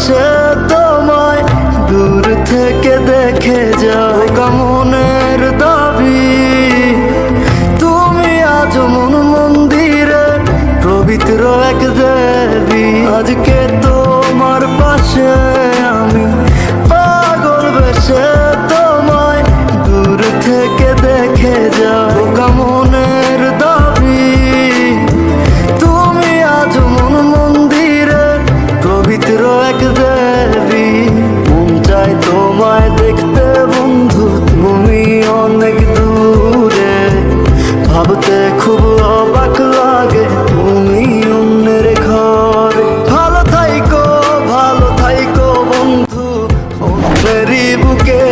ভালোবেসে তোমায় দূর থেকে দেখে যায় মনের দাবি। তুমি আজ মন মন্দিরে পবিত্র এক দেবী। আজকে তোমার পাশে আমি পাগল বেশে তোমায় দূর থেকে দেখে যায় মনের দাবি। তুমি আজ মন মন্দিরে পবিত্র এক দেবী। মন চায় তোমায় দেখতে বন্ধু, তুমি অনেক দূরে। ভাবতে খুব অবাক লাগে তুমি অন্যের ঘরে। ভালো থাইকো বন্ধু অন্যেরই বুকে।